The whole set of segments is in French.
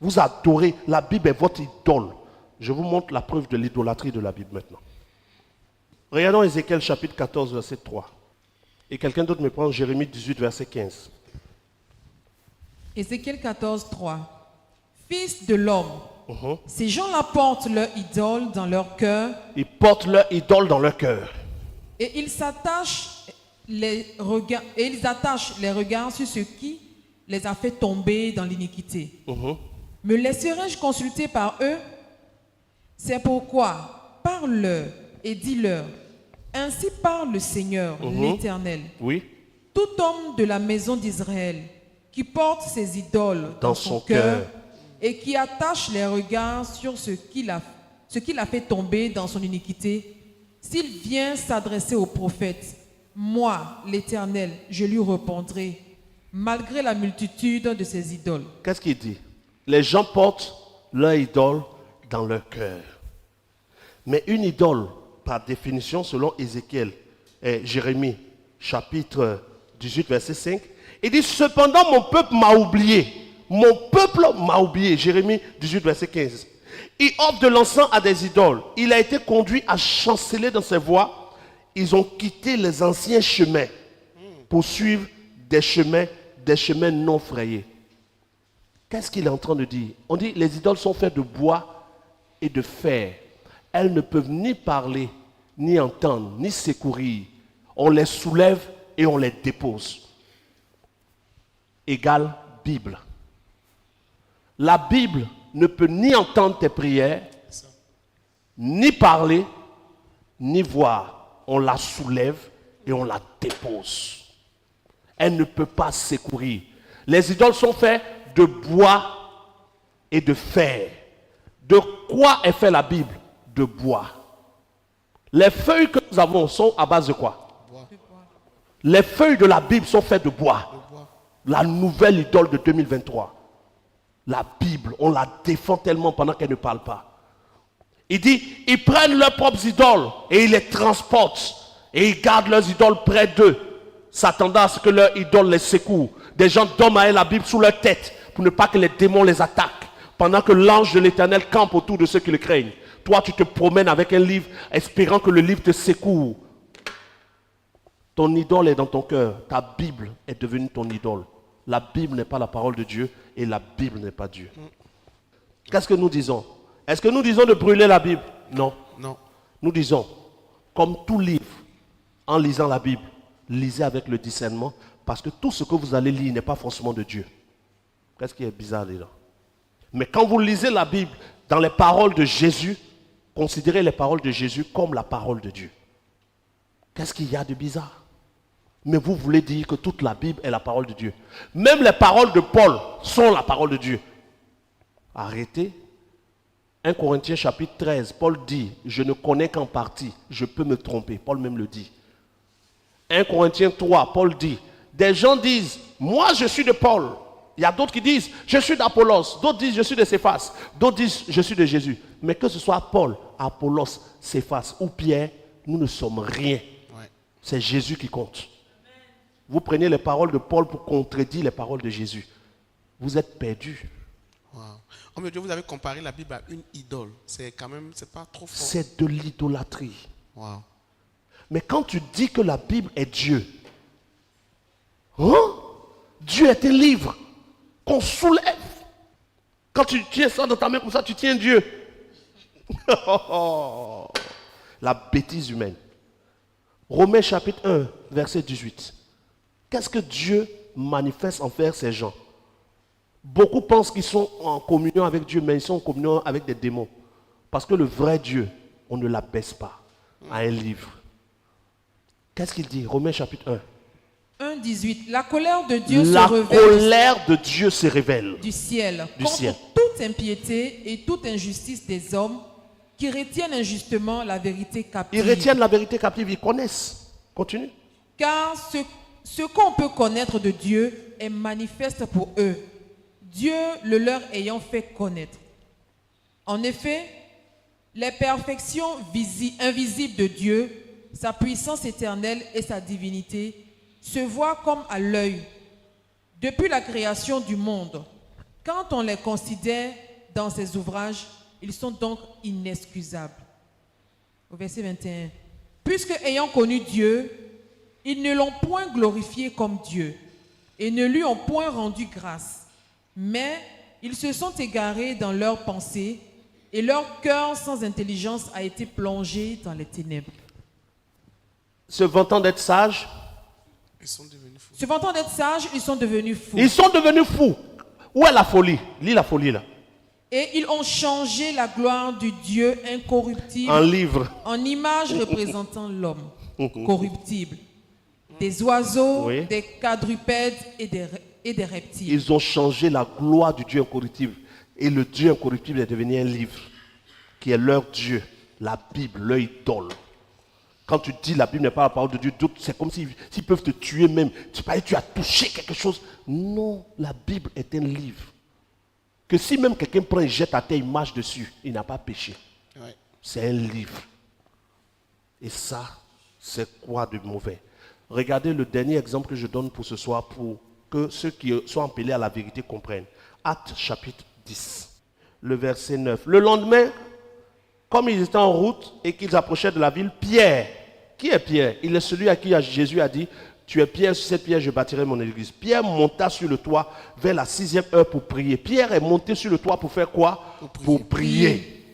Vous adorez, la Bible est votre idole. Je vous montre la preuve de l'idolâtrie de la Bible maintenant. Regardons Ézéchiel chapitre 14, verset 3. Et quelqu'un d'autre me prend Jérémie 18, verset 15. Ézéchiel 14, 3. Fils de l'homme, ces gens-là portent leur idole dans leur cœur. Ils portent leur idole dans leur cœur. Et ils attachent les regards sur ce qui les a fait tomber dans l'iniquité. Me laisserai-je consulter par eux? C'est pourquoi parle-leur et dis-leur. Ainsi parle le Seigneur, l'Éternel. Oui. Tout homme de la maison d'Israël qui porte ses idoles dans son cœur et qui attache les regards sur ce qu'il a fait tomber dans son iniquité, s'il vient s'adresser au prophète, moi, l'Éternel, je lui répondrai, malgré la multitude de ses idoles. Qu'est-ce qu'il dit? Les gens portent leur idole dans leur cœur. Mais une idole, par définition, selon Ézéchiel et Jérémie, chapitre 18, verset 5, il dit, cependant mon peuple m'a oublié. Mon peuple m'a oublié. Jérémie 18, verset 15. Il offre de l'encens à des idoles. Il a été conduit à chanceler dans ses voies. Ils ont quitté les anciens chemins pour suivre des chemins non frayés. Qu'est-ce qu'il est en train de dire? On dit les idoles sont faites de bois et de fer. Elles ne peuvent ni parler, ni entendre, ni secourir. On les soulève et on les dépose. Égale Bible. La Bible ne peut ni entendre tes prières, ni parler, ni voir. On la soulève et on la dépose. Elle ne peut pas secourir. Les idoles sont faites de bois et de fer. De quoi est faite la Bible? De bois. Les feuilles que nous avons sont à base de quoi? Bois. Les feuilles de la Bible sont faites de bois. La nouvelle idole de 2023. La Bible, on la défend tellement pendant qu'elle ne parle pas. Il dit, ils prennent leurs propres idoles et ils les transportent. Et ils gardent leurs idoles près d'eux, s'attendant à ce que leurs idoles les secouent. Des gens dorment avec la Bible sous leur tête pour ne pas que les démons les attaquent. Pendant que l'ange de l'Éternel campe autour de ceux qui le craignent. Toi, tu te promènes avec un livre, espérant que le livre te secoue. Ton idole est dans ton cœur. Ta Bible est devenue ton idole. La Bible n'est pas la parole de Dieu et la Bible n'est pas Dieu. Qu'est-ce que nous disons? Est-ce que nous disons de brûler la Bible? Non. Non. Nous disons, comme tout livre, en lisant la Bible, lisez avec le discernement, parce que tout ce que vous allez lire n'est pas forcément de Dieu. Qu'est-ce qui est bizarre là? Mais quand vous lisez la Bible dans les paroles de Jésus, considérez les paroles de Jésus comme la parole de Dieu. Qu'est-ce qu'il y a de bizarre? Mais vous voulez dire que toute la Bible est la parole de Dieu. Même les paroles de Paul sont la parole de Dieu. Arrêtez. 1 Corinthiens chapitre 13, Paul dit, je ne connais qu'en partie, je peux me tromper. Paul même le dit. 1 Corinthiens 3, Paul dit, des gens disent, moi je suis de Paul. Il y a d'autres qui disent, je suis d'Apollos. D'autres disent, je suis de Céphas. D'autres disent, je suis de Jésus. Mais que ce soit Paul, Apollos, Céphas ou Pierre, nous ne sommes rien. Ouais. C'est Jésus qui compte. Vous prenez les paroles de Paul pour contredire les paroles de Jésus. Vous êtes perdus. Wow. Oh mon Dieu, vous avez comparé la Bible à une idole. C'est quand même, c'est pas trop fort. C'est de l'idolâtrie. Wow. Mais quand tu dis que la Bible est Dieu, hein? Dieu est un livre qu'on soulève. Quand tu tiens ça dans ta main comme ça, tu tiens Dieu. La bêtise humaine. Romains chapitre 1, verset 18. Qu'est-ce que Dieu manifeste envers ces gens? Beaucoup pensent qu'ils sont en communion avec Dieu, mais ils sont en communion avec des démons. Parce que le vrai Dieu, on ne l'abaisse pas à un livre. Qu'est-ce qu'il dit? Romains chapitre 1. 1,18. La colère de Dieu La se révèle colère de Dieu se révèle du ciel Du contre ciel. toute impiété et toute injustice des hommes qui retiennent injustement la vérité captive. Ils retiennent la vérité captive, ils connaissent. Continue. Car ce qu'on peut connaître de Dieu est manifeste pour eux, Dieu le leur ayant fait connaître. En effet, les perfections invisibles de Dieu, sa puissance éternelle et sa divinité, se voient comme à l'œil depuis la création du monde. Quand on les considère dans ces ouvrages, ils sont donc inexcusables. Au verset 21. Puisque ayant connu Dieu, ils ne l'ont point glorifié comme Dieu et ne lui ont point rendu grâce. Mais ils se sont égarés dans leurs pensées et leur cœur sans intelligence a été plongé dans les ténèbres. Se vantant d'être sages, Ils sont devenus fous. Se vantant d'être sages, ils sont devenus fous. ils sont devenus fous. Où est la folie? Lis la folie là. Et ils ont changé la gloire du Dieu incorruptible En livre. en image représentant l'homme corruptible, des oiseaux, Oui. des quadrupèdes et des reptiles. Ils ont changé la gloire du Dieu incorruptible. Et le Dieu incorruptible est devenu un livre qui est leur Dieu, la Bible, leur idole. Quand tu dis la Bible n'est pas la parole de Dieu, d'autres, c'est comme s'ils peuvent te tuer même. Tu parles, tu as touché quelque chose. Non, la Bible est un livre. Que si même quelqu'un prend et jette à terre une image dessus, il n'a pas péché. Ouais. C'est un livre. Et ça, c'est quoi de mauvais? Regardez le dernier exemple que je donne pour ce soir pour que ceux qui sont appelés à la vérité comprennent. Actes chapitre 10, le verset 9. Le lendemain, comme ils étaient en route et qu'ils approchaient de la ville, Pierre, qui est Pierre? Il est celui à qui Jésus a dit, tu es Pierre, sur cette pierre je bâtirai mon église. Pierre monta sur le toit vers la 6e heure pour prier. Pierre est monté sur le toit pour faire quoi? Pour prier.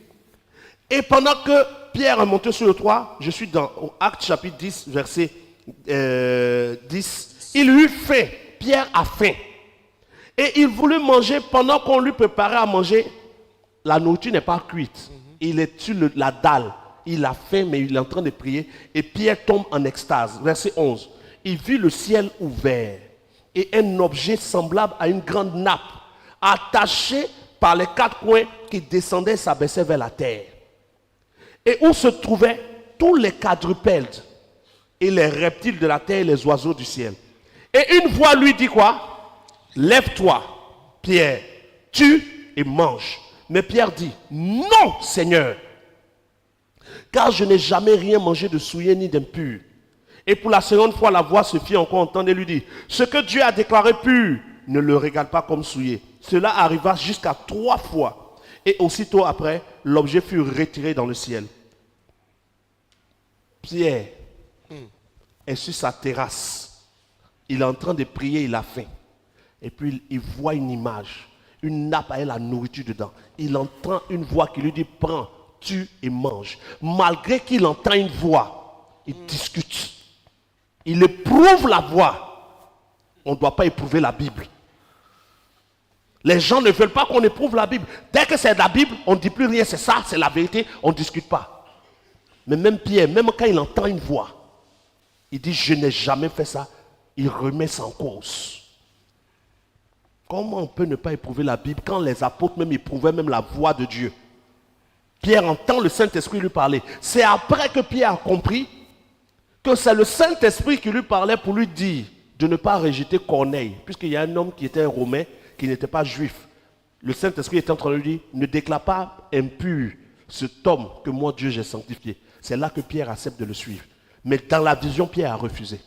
Et pendant que Pierre est monté sur le toit, je suis dans Actes chapitre 10, verset 10, il eut faim. Pierre a faim. Et il voulut manger pendant qu'on lui préparait à manger. La nourriture n'est pas cuite. Il est sur la dalle. Il a faim, mais il est en train de prier. Et Pierre tombe en extase. Verset 11. Il vit le ciel ouvert et un objet semblable à une grande nappe, attaché par les quatre coins qui descendait et s'abaissait vers la terre. Et où se trouvaient tous les quadrupèdes et les reptiles de la terre et les oiseaux du ciel. Et une voix lui dit quoi? Lève-toi, Pierre, tue et mange. Mais Pierre dit, non, Seigneur, car je n'ai jamais rien mangé de souillé ni d'impur. Et pour la seconde fois, la voix se fit encore entendre et lui dit, ce que Dieu a déclaré pur, ne le regarde pas comme souillé. Cela arriva jusqu'à 3 fois. Et aussitôt après, l'objet fut retiré dans le ciel. Pierre est sur sa terrasse. Il est en train de prier, il a faim. Et puis il voit une image, une nappe avec la nourriture dedans. Il entend une voix qui lui dit, prends, tue et mange. Malgré qu'il entend une voix, il discute. Il éprouve la voix. On ne doit pas éprouver la Bible. Les gens ne veulent pas qu'on éprouve la Bible. Dès que c'est la Bible, on ne dit plus rien, c'est ça, c'est la vérité, on ne discute pas. Mais même Pierre, même quand il entend une voix, il dit, je n'ai jamais fait ça. Il remet ça en cause. Comment on peut ne pas éprouver la Bible quand les apôtres même éprouvaient même la voix de Dieu? Pierre entend le Saint-Esprit lui parler. C'est après que Pierre a compris que c'est le Saint-Esprit qui lui parlait pour lui dire de ne pas rejeter Corneille, puisqu'il y a un homme qui était un Romain, qui n'était pas juif. Le Saint-Esprit était en train de lui dire, ne déclare pas impur cet homme que moi Dieu j'ai sanctifié. C'est là que Pierre accepte de le suivre. Mais dans la vision, Pierre a refusé.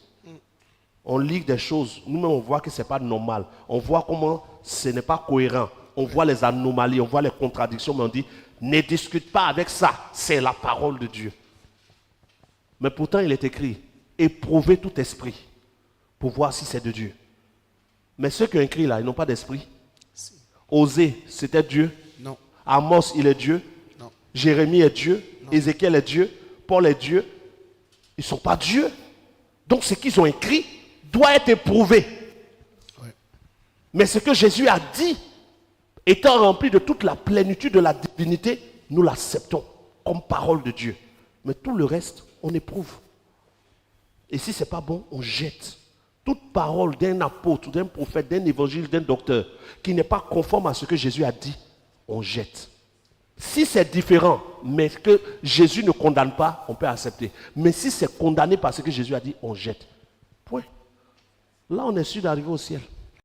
On lit des choses, nous-mêmes on voit que ce n'est pas normal. On voit comment ce n'est pas cohérent. On voit les anomalies, on voit les contradictions, mais on dit, ne discute pas avec ça, c'est la parole de Dieu. Mais pourtant, il est écrit, éprouvez tout esprit pour voir si c'est de Dieu. Mais ceux qui ont écrit là, ils n'ont pas d'esprit. Si. Osée, c'était Dieu. Non. Amos, il est Dieu. Non. Jérémie est Dieu. Non. Ézéchiel est Dieu. Paul est Dieu. Ils ne sont pas Dieu. Donc ce qu'ils ont écrit doit être éprouvé. Ouais. Mais ce que Jésus a dit, étant rempli de toute la plénitude de la divinité, nous l'acceptons comme parole de Dieu. Mais tout le reste, on éprouve. Et si ce n'est pas bon, on jette. Toute parole d'un apôtre, d'un prophète, d'un évangile, d'un docteur, qui n'est pas conforme à ce que Jésus a dit, on jette. Si c'est différent, mais que Jésus ne condamne pas, on peut accepter. Mais si c'est condamné par ce que Jésus a dit, on jette. Point. Là, on est sûr d'arriver au ciel.